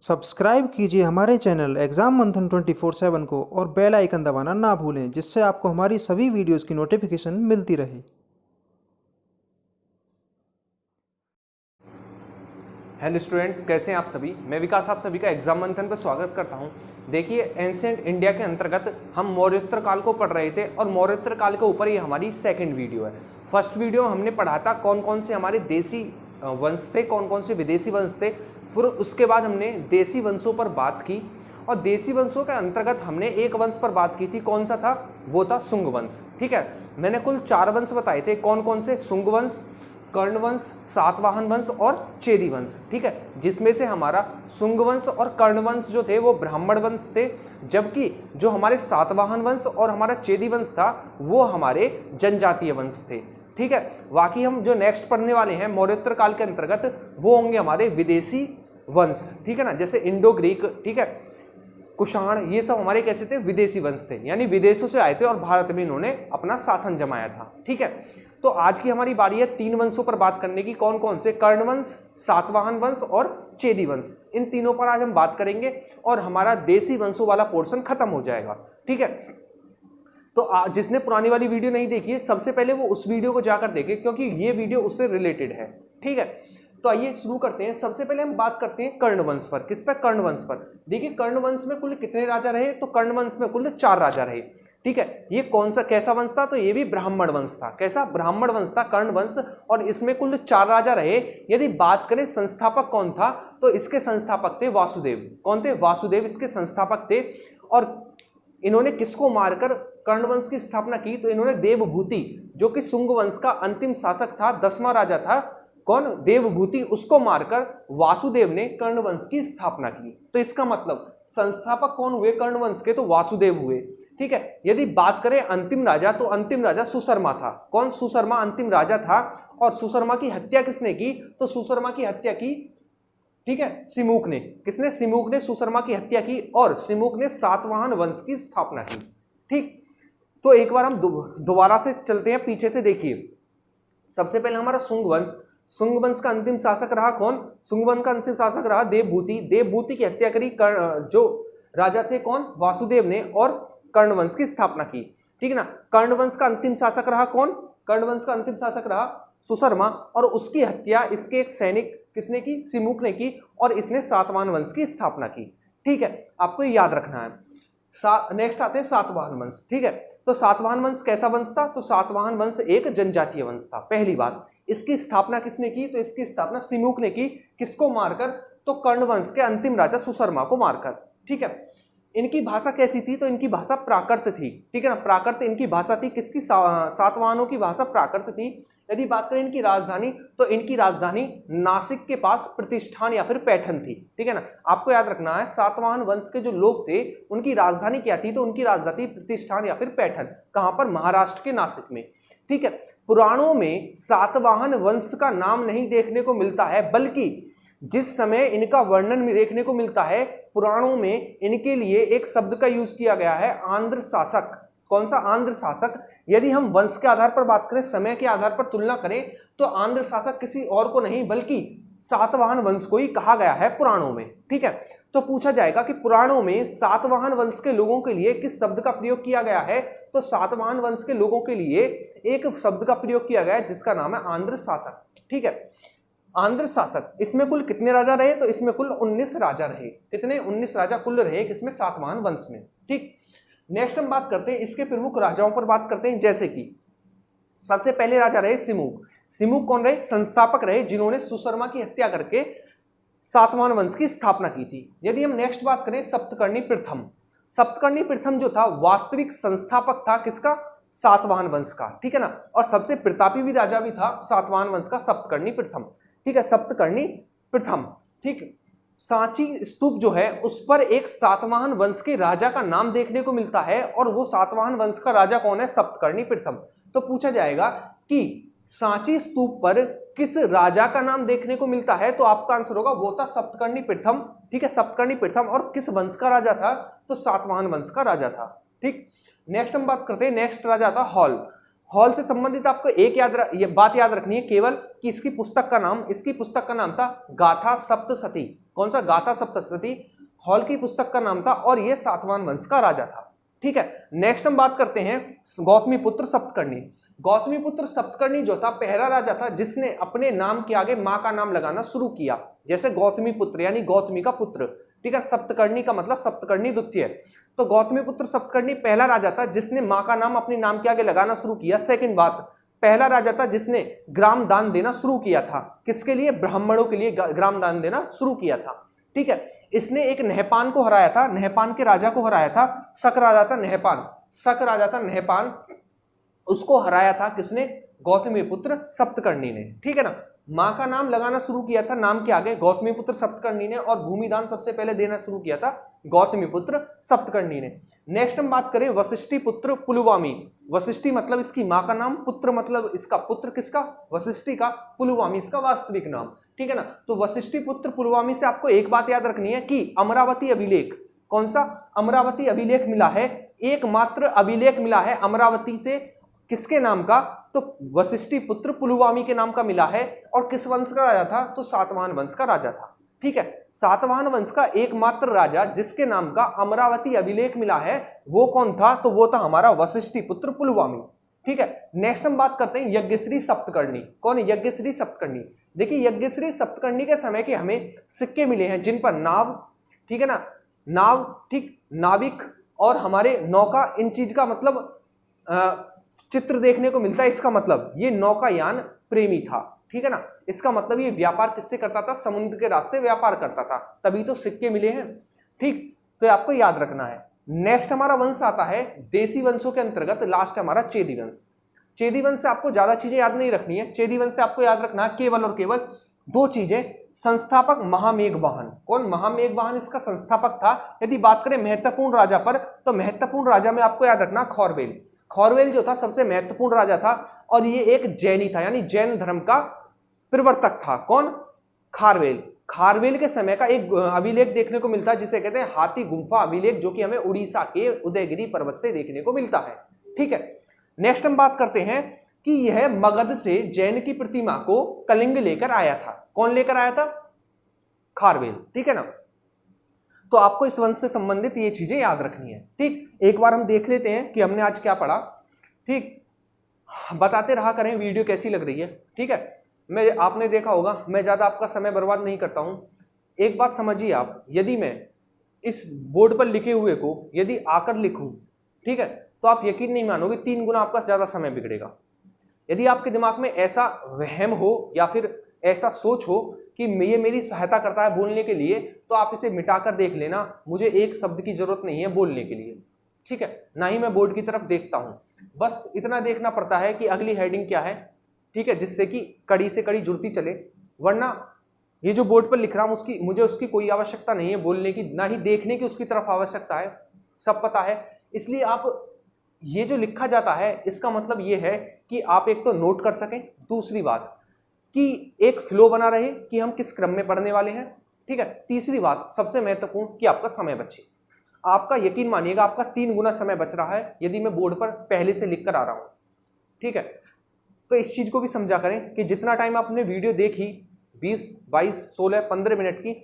Subscribe कीजिए हमारे channel exam मंथन 24/7 को और बेल आइकन दबाना ना भूलें, जिससे आपको हमारी सभी वीडियोस की नोटिफिकेशन मिलती रहे। हेलो स्टूडेंट्स, कैसे हैं आप सभी। मैं विकास आप सभी का एग्जाम मंथन पर स्वागत करता हूं। देखिए, एंशिएंट इंडिया के अंतर्गत हम मौर्योत्तर काल को पढ़ रहे थे और मौर्योत्तर काल के ऊपर ये हमारी सेकंड वीडियो है। फर्स्ट वीडियो में हमने पढ़ा था कौन कौन से हमारे देसी वंश थे, कौन कौन से विदेशी वंश थे। फिर उसके बाद हमने देसी वंशों पर बात की और देसी वंशों के अंतर्गत हमने एक वंश पर बात की थी। कौन सा था? वो था शुंग वंश। ठीक है, मैंने कुल 4 वंश बताए थे। कौन कौन से? शुंग वंश, कर्ण वंश, सातवाहन वंश और चेदी वंश। ठीक है, जिसमें से हमारा शुंग वंश और कर्ण वंश जो थे वो ब्राह्मण वंश थे, जबकि जो हमारे सातवाहन वंश और हमारा चेदी वंश था वो हमारे जनजातीय वंश थे। ठीक है, बाकी हम जो नेक्स्ट पढ़ने वाले हैं मौर्योत्तर काल के अंतर्गत वो होंगे हमारे विदेशी वंश। ठीक है ना, जैसे इंडो ग्रीक, ठीक है, कुषाण, ये सब हमारे कैसे थे? विदेशी वंश थे, यानी विदेशों से आए थे और भारत में इन्होंने अपना शासन जमाया था। ठीक है, तो आज की हमारी बारी है 3 वंशों पर बात करने की। कौन कौन से? कर्ण वंश, सातवाहन वंश और चेदी वंश। इन तीनों पर आज हम बात करेंगे और हमारा देसी वंशों वाला पोर्शन खत्म हो जाएगा। ठीक है, तो जिसने पुरानी वाली वीडियो नहीं देखी है, सबसे पहले वो उस वीडियो को जाकर देखे, क्योंकि ये वीडियो उससे रिलेटेड है। ठीक है, तो आइए शुरू करते हैं। सबसे पहले हम बात करते हैं कर्ण वंश पर। किस पर? कर्ण वंश पर। देखिए, कर्ण वंश में कुल कितने राजा रहे? तो कर्ण वंश में कुल 4 राजा रहे। ठीक है, ये कौन सा कैसा वंश था? तो ये भी ब्राह्मण वंश था। कैसा? ब्राह्मण वंश था कर्ण वंश, और इसमें कुल 4 राजा रहे। यदि बात करें संस्थापक कौन था, तो इसके संस्थापक थे वासुदेव। कौन थे? वासुदेव इसके संस्थापक थे। और इन्होंने किसको मारकर कर्ण वंश की स्थापना की? तो इन्होंने देवभूति, जो कि शुंग वंश का अंतिम शासक था, 10वां राजा था। कौन? देवभूति, उसको मारकर वासुदेव ने कर्ण वंश की स्थापना की। तो इसका मतलब संस्थापक कौन हुए कर्ण वंश के? तो वासुदेव हुए। ठीक है, यदि बात करें अंतिम राजा, तो अंतिम राजा सुशर्मा था। कौन? सुशर्मा अंतिम राजा था। और सुशर्मा की हत्या किसने की? तो सुशर्मा की हत्या की, ठीक है, सिमुक ने। किसने? सिमुक ने सुशर्मा की हत्या की और सिमुक ने सातवाहन वंश की स्थापना की। ठीक, तो एक बार हम दोबारा से चलते हैं, पीछे से देखिए। सबसे पहले हमारा शुंग वंश। शुंग वंश का अंतिम शासक रहा कौन? शुंग वंश का अंतिम शासक रहा देवभूति। देवभूति की हत्या करी जो राजा थे कौन? वासुदेव ने, और कर्ण वंश की स्थापना की। ठीक है ना। कर्ण वंश का अंतिम शासक रहा कौन? कर्ण वंश का अंतिम शासक रहा सुशर्मा, और उसकी हत्या इसके एक सैनिक किसने की? सिमुक ने की, और इसने सातवाहन वंश की स्थापना की। ठीक है, आपको याद रखना है। नेक्स्ट आते हैं सातवाहन वंश। ठीक है, तो सातवाहन वंश कैसा वंश था? तो सातवाहन वंश एक जनजातीय वंश था। पहली बात, इसकी स्थापना किसने की? तो इसकी स्थापना सिमुक ने की। किसको मारकर? तो कर्ण वंश के अंतिम राजा सुशर्मा को मारकर। ठीक है, इनकी भाषा कैसी थी? तो इनकी भाषा प्राकृत थी। ठीक है ना, प्राकृत इनकी भाषा थी। किसकी? सातवाहनों की भाषा प्राकृत थी। यदि बात करें इनकी राजधानी, तो इनकी राजधानी नासिक के पास प्रतिष्ठान या फिर पैठन थी। ठीक है ना, आपको याद रखना है सातवाहन वंश के जो लोग थे उनकी राजधानी क्या थी? तो उनकी राजधानी प्रतिष्ठान या फिर पैठन। कहां पर? महाराष्ट्र के नासिक में। ठीक है, पुराणों में सातवाहन वंश का नाम नहीं देखने को मिलता है, बल्कि जिस समय इनका वर्णन देखने को मिलता है पुराणों में, इनके लिए एक शब्द का यूज किया गया है, आंध्र शासक। कौन सा? आंध्र शासक। यदि हम वंश के आधार पर बात करें, समय के आधार पर तुलना करें, तो आंध्र शासक किसी और को नहीं बल्कि सातवाहन वंश को ही कहा गया है पुराणों में। ठीक है, तो पूछा जाएगा कि पुराणों में सातवाहन वंश के लोगों के लिए किस शब्द का प्रयोग किया गया है? तो सातवाहन वंश के लोगों के लिए एक शब्द का प्रयोग किया गया है जिसका नाम है आंध्र शासक। ठीक है, आंध्र शासक। इसमें कुल कितने राजा रहे? तो इसमें कुल 19 राजा रहे। कितने? 19 राजा कुल रहे किसमें? सातवाहन वंश में। ठीक, नेक्स्ट हम बात करते हैं इसके प्रमुख राजाओं पर बात करते हैं, जैसे कि सबसे पहले राजा रहे सिमुक। सिमुक कौन रहे? संस्थापक रहे, जिन्होंने सुशर्मा की हत्या करके सातवाहन वंश की स्थापना की थी। यदि हम नेक्स्ट बात करें सप्तकर्णी प्रथम। सप्तकर्णी प्रथम जो था वास्तविक संस्थापक था किसका? सातवाहन वंश का। ठीक है ना, और सबसे प्रतापी भी राजा भी था सातवाहन वंश का, सप्तकर्णी प्रथम। ठीक है, सप्तकर्णी प्रथम। ठीक, सांची स्तूप जो है उस पर एक सातवाहन वंश के राजा का नाम देखने को मिलता है, और वो सातवाहन वंश का राजा कौन है? सप्तकर्णी प्रथम। तो पूछा जाएगा कि सांची स्तूप पर किस राजा का नाम देखने को मिलता है? तो आपका आंसर होगा वो था सप्तकर्णी प्रथम। ठीक है, सप्तकर्णी प्रथम। और किस वंश का राजा था? तो सातवाहन वंश का राजा था। ठीक, नेक्स्ट हम बात करते हैं, नेक्स्ट राजा था हॉल। हॉल से संबंधित आपको एक बात याद रखनी है केवल, कि इसकी पुस्तक का नाम था गाथा सप्तशती। कौन सा? गाथा सप्तशती हॉल की पुस्तक का नाम था और ये सातवाहन वंश का राजा था। ठीक है, नेक्स्ट हम बात करते हैं गौतमीपुत्र सप्तकर्णी। गौतमीपुत्र सप्तकर्णी जो था पहला राजा था जिसने अपने नाम के आगे मां का नाम लगाना शुरू किया, जैसे गौतमीपुत्र यानी गौतमी का पुत्र। ठीक है, सप्तकर्णी का मतलब सप्तकर्णी द्वितीय। तो गौतमीपुत्र सप्तकर्णी पहला राजा था जिसने मां का नाम अपने नाम के आगे लगाना शुरू किया। सेकंड बात, पहला राजा था जिसने ग्राम दान देना शुरू किया था। किसके लिए? ब्राह्मणों के लिए ग्राम दान देना शुरू किया था। ठीक है, इसने एक नहपान को हराया था, नहपान के राजा को हराया था। शक राजा था नहपान, शक राजा था नहपान, उसको हराया था किसने? गौतमीपुत्र सप्तकर्णी ने। ठीक है ना, मां का नाम लगाना शुरू किया था नाम के आगे गौतमीपुत्र सप्तकर्णी ने, और भूमिदान सबसे पहले देना शुरू किया था गौतमीपुत्र सप्तकर्णी ने। नेक्स्ट हम बात करें वशिष्ठी पुत्र पुलुवामी। वशिष्ठी मतलब इसकी मां का नाम, पुत्र मतलब इसका पुत्र किसका? वशिष्ठी का, पुलुवामी इसका वास्तविक नाम। ठीक है ना, तो वशिष्ठी पुत्र पुलुवामी से आपको एक बात याद रखनी है कि अमरावती अभिलेख, कौन सा? अमरावती अभिलेख मिला है, एकमात्र अभिलेख मिला है अमरावती से, किसके नाम का? तो वशिष्ठी पुत्र पुलुवामी के नाम का मिला है। और किस वंश का राजा था? तो सातवाहन वंश का राजा था। ठीक है, सातवाहन वंश का एकमात्र राजा जिसके नाम का अमरावती अभिलेख मिला है वो कौन था? तो वो था हमारा वशिष्ठी पुत्र पुलुवामी। ठीक है, नेक्स्ट हम बात करते हैं यज्ञश्री सप्तकर्णी। कौन है यज्ञश्री सप्तकर्णी? देखिए यज्ञश्री सप्तकर्णी के समय के हमें सिक्के मिले हैं जिन पर नाव, ठीक है ना, नाव, ठीक, नाविक और हमारे नौका, इन चीज का मतलब चित्र देखने को मिलता है। इसका मतलब ये नौकायान प्रेमी था। ठीक है ना, इसका मतलब ये व्यापार किससे करता था? समुद्र के रास्ते व्यापार करता था, तभी तो सिक्के मिले हैं। ठीक, तो आपको याद रखना है। नेक्स्ट हमारा वंश आता है देसी वंशों के अंतर्गत, लास्ट हमारा चेदी वंश। चेदी वंश से आपको ज्यादा चीजें याद नहीं रखनी है। चेदी वंश से आपको याद रखना है केवल और केवल दो चीजें। संस्थापक महामेघवाहन, कौन? महामेघवाहन इसका संस्थापक था। यदि बात करें महत्वपूर्ण राजा पर, तो महत्वपूर्ण राजा में आपको याद रखना खौरवेल। खौरवेल जो था सबसे महत्वपूर्ण राजा था और ये एक जैनी था, यानी जैन धर्म का प्रवर्तक था। कौन? खारवेल। खारवेल के समय का एक अभिलेख देखने को मिलता है जिसे कहते हैं हाथी गुम्फा अभिलेख, जो कि हमें उड़ीसा के उदयगिरी पर्वत से देखने को मिलता है। ठीक है, नेक्स्ट हम बात करते हैं कि यह मगध से जैन की प्रतिमा को कलिंग लेकर आया था। कौन लेकर आया था? खारवेल। ठीक है ना, तो आपको इस वंश से संबंधित ये चीजें याद रखनी है। ठीक, एक बार हम देख लेते हैं कि हमने आज क्या पढ़ा। ठीक, बताते रहा करें वीडियो कैसी लग रही है। ठीक है, मैं, आपने देखा होगा मैं ज्यादा आपका समय बर्बाद नहीं करता हूं। एक बात समझिए आप, यदि मैं इस बोर्ड पर लिखे हुए को यदि आकर लिखूं, ठीक है, तो आप यकीन नहीं मानोगे 3 गुना आपका ज्यादा समय बिगड़ेगा। यदि आपके दिमाग में ऐसा वहम हो या फिर ऐसा सोच हो कि ये मेरी सहायता करता है बोलने के लिए, तो आप इसे मिटाकर देख लेना। मुझे एक शब्द की जरूरत नहीं है बोलने के लिए। ठीक है, ना ही मैं बोर्ड की तरफ देखता हूं, बस इतना देखना पड़ता है कि अगली हेडिंग क्या है। ठीक है, जिससे कि कड़ी से कड़ी जुड़ती चले, वरना ये जो बोर्ड पर लिख रहा हूं मुझे उसकी कोई आवश्यकता नहीं है बोलने की, ना ही देखने की उसकी तरफ आवश्यकता है, सब पता है। इसलिए आप ये जो लिखा जाता है इसका मतलब ये है कि आप एक तो नोट कर सकें, दूसरी बात कि एक फ्लो बना रहे कि हम किस क्रम में पढ़ने वाले हैं। ठीक है, तीसरी बात सबसे महत्वपूर्ण कि आपका समय बचे। आपका यकीन मानिएगा आपका 3 गुना समय बच रहा है यदि मैं बोर्ड पर पहले से लिख कर आ रहा हूं। ठीक है, तो इस चीज को भी समझा करें कि जितना टाइम आपने वीडियो देखी 20, 22, 16, 15 मिनट की,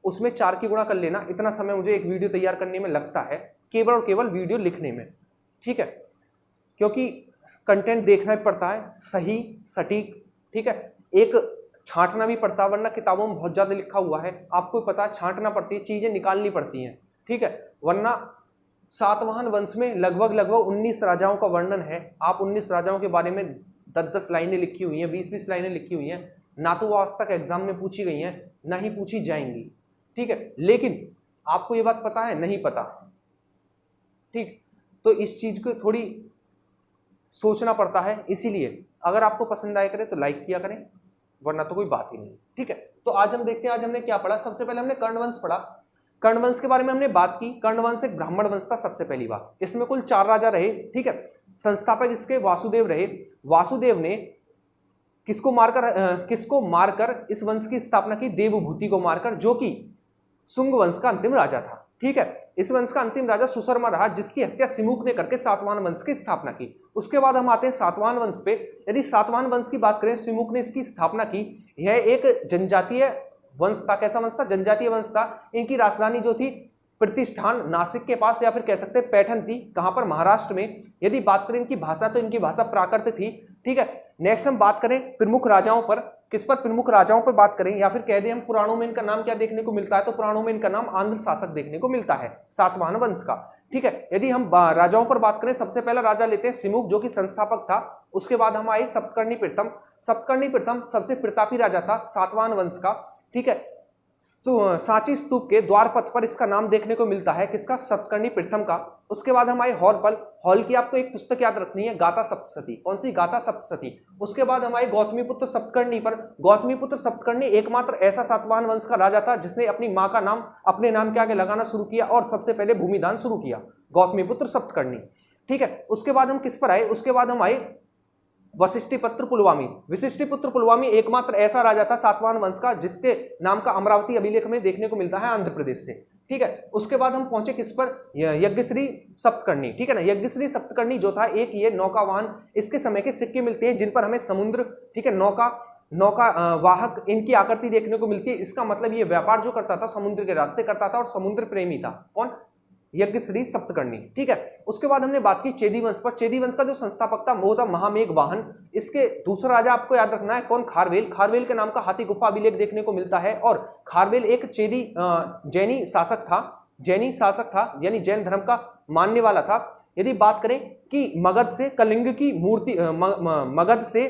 उसमें 4 की गुणा कर लेना। इतना समय मुझे एक वीडियो तैयार करने में लगता है, केवल और केवल वीडियो लिखने में। ठीक है, क्योंकि कंटेंट देखना भी पड़ता है सही सटीक। ठीक है, एक छांटना भी पड़ता है, वरना किताबों में बहुत ज्यादा लिखा हुआ है, आपको पता है, छांटना पड़ती है, चीजें निकालनी पड़ती हैं। ठीक है, वरना सातवाहन वंश में लगभग 19 राजाओं का वर्णन है। आप 19 राजाओं के बारे में 10-10 लाइनें लिखी हुई हैं, 20-20 लाइनें लिखी हुई हैं, ना तो वो आज तक एग्जाम में पूछी गई हैं, ना ही पूछी जाएंगी। ठीक है, लेकिन आपको ये बात पता है? नहीं पता। ठीक, तो इस चीज को थोड़ी सोचना पड़ता है। इसीलिए अगर आपको पसंद आया करे तो लाइक किया करें, वरना तो कोई बात ही नहीं। ठीक है, तो आज हम देखते हैं आज हमने क्या पढ़ा। सबसे पहले हमने कर्णवंश पढ़ा। कर्णवंश के बारे में हमने बात की। कर्णवंश एक ब्राह्मण वंश था सबसे पहली बात। इसमें कुल 4 राजा रहे। ठीक है, संस्थापक इसके वासुदेव रहे। वासुदेव ने किसको मारकर इस वंश की स्थापना की? देवभूति को मारकर, जो कि शुंग वंश का अंतिम राजा था। ठीक है, इस वंश का अंतिम राजा सुशर्मा रहा, जिसकी हत्या सिमुक ने करके सातवाहन वंश की स्थापना की। उसके बाद हम आते हैं सातवाहन वंश पे। यदि सातवाहन वंश की बात करें, सिमुक ने इसकी स्थापना की। यह एक जनजातीय वंश था। कैसा वंश था? जनजातीय वंश था। इनकी राजधानी जो थी प्रतिष्ठान नासिक के पास या फिर कह सकते हैं पैठन थी। कहां पर? महाराष्ट्र में। यदि बात करें इनकी भाषा तो इनकी भाषा प्राकृत थी। ठीक है, नेक्स्ट हम बात करें प्रमुख राजाओं पर। किस पर? प्रमुख राजाओं पर बात करें या फिर कह दें हम पुराणों में इनका नाम क्या देखने को मिलता है, तो पुराणों में इनका नाम आंध्र शासक देखने को मिलता है, सातवाहन वंश का। ठीक है, यदि हम राजाओं पर बात करें, सबसे पहला राजा लेते हैं सिमुक जो कि संस्थापक था। उसके बाद हम आए सप्तकर्णी प्रथम। सप्तकर्णी प्रथम सबसे प्रतापी राजा था सातवाहन वंश का। ठीक है, सांची स्तूप के द्वार पथ पर इसका नाम देखने को मिलता है, किसका? सप्तकर्णी प्रथम का। उसके बाद हम आए हॉलपल। हॉल की आपको एक पुस्तक याद रखनी है, गाथा सप्तशती। कौन सी? गाथा सप्तशती। उसके बाद हम आए गौतमीपुत्र सप्तकर्णी पर। गौतमीपुत्र सप्तकर्णी एकमात्र ऐसा सातवाहन वंश का राजा था जिसने अपनी मां का नाम अपने नाम के आगे लगाना शुरू किया और सबसे पहले भूमिदान शुरू किया, गौतमीपुत्र सप्तकर्णी। ठीक है, उसके बाद हम किस पर आए? उसके बाद हम आए वशिष्ठिपुत्र पुलवामी। वशिष्ठिपुत्र पुलवामी एकमात्र ऐसा राजा था सातवाहन वंश का जिसके नाम का अमरावती अभिलेख में देखने को मिलता है, आंध्र प्रदेश से। ठीक है, उसके बाद हम पहुंचे किस पर? यज्ञश्री सप्तकर्णी। ठीक है ना, यज्ञश्री सप्तकर्णी जो था एक ये नौकावाहन, इसके समय के सिक्के मिलते हैं जिन पर हमें समुद्र, ठीक है, नौका वाहक इनकी आकृति देखने को मिलती है। इसका मतलब ये व्यापार जो करता था समुद्र के रास्ते करता था और समुद्र प्रेमी था। कौन? यज्ञश्री सप्तकर्णी। ठीक है, उसके बाद हमने बात की चेदी वंश पर। चेदी वंश का जो संस्थापक था वो था महामेघ वाहन। इसके दूसरा राजा आपको याद रखना है, कौन? खारवेल। खारवेल के नाम का हाथी गुफा अभिलेख देखने को मिलता है और खारवेल एक चेदी जैनी शासक था। जैनी शासक था यानी जैन धर्म का मानने वाला था। यदि बात करें कि मगध से कलिंग की मूर्ति, मगध से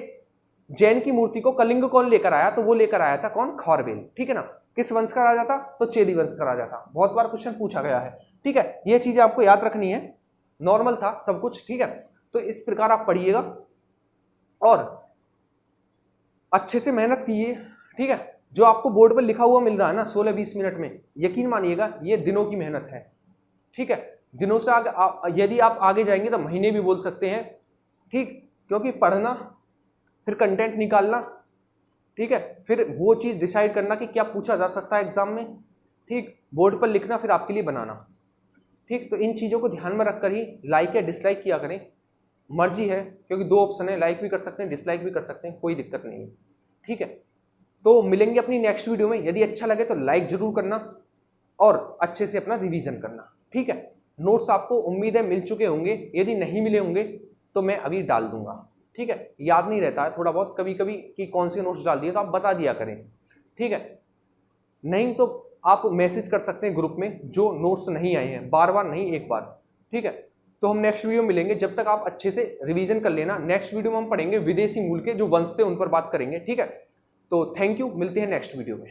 जैन की मूर्ति को कलिंग कौन लेकर आया, तो वो लेकर आया था कौन? खारवेल। ठीक है ना, किस वंश का राजा था? तो चेदी वंश का राजा था। बहुत बार क्वेश्चन पूछा गया है। ठीक है, ये चीजें आपको याद रखनी है, नॉर्मल था सब कुछ। ठीक है, तो इस प्रकार आप पढ़िएगा और अच्छे से मेहनत कीजिए। ठीक है, जो आपको बोर्ड पर लिखा हुआ मिल रहा है ना 16-20 मिनट में, यकीन मानिएगा ये दिनों की मेहनत है। ठीक है, दिनों से आगे यदि आप आगे जाएंगे तो महीने भी बोल सकते हैं। ठीक, क्योंकि पढ़ना, फिर कंटेंट निकालना, ठीक है, फिर वो चीज डिसाइड करना कि क्या पूछा जा सकता है एग्जाम में, ठीक, बोर्ड पर लिखना, फिर आपके लिए बनाना। ठीक, तो इन चीज़ों को ध्यान में रखकर ही लाइक या डिसलाइक किया करें। मर्जी है, क्योंकि 2 ऑप्शन है, लाइक भी कर सकते हैं, डिसलाइक भी कर सकते हैं, कोई दिक्कत नहीं है। ठीक है, तो मिलेंगे अपनी नेक्स्ट वीडियो में। यदि अच्छा लगे तो लाइक जरूर करना और अच्छे से अपना रिवीजन करना। ठीक है, नोट्स आपको उम्मीद है मिल चुके होंगे। यदि नहीं मिले होंगे तो मैं अभी डाल दूंगा। ठीक है, याद नहीं रहता है थोड़ा बहुत कभी कभी कि कौन से नोट्स डाल दिए, तो आप बता दिया करें। ठीक है, नहीं तो आप मैसेज कर सकते हैं ग्रुप में जो नोट्स नहीं आए हैं, बार बार नहीं, एक बार। ठीक है, तो हम नेक्स्ट वीडियो मिलेंगे। जब तक आप अच्छे से रिवीजन कर लेना। नेक्स्ट वीडियो में हम पढ़ेंगे विदेशी मूल के जो वंश थे उन पर बात करेंगे। ठीक है, तो थैंक यू, मिलते हैं नेक्स्ट वीडियो में।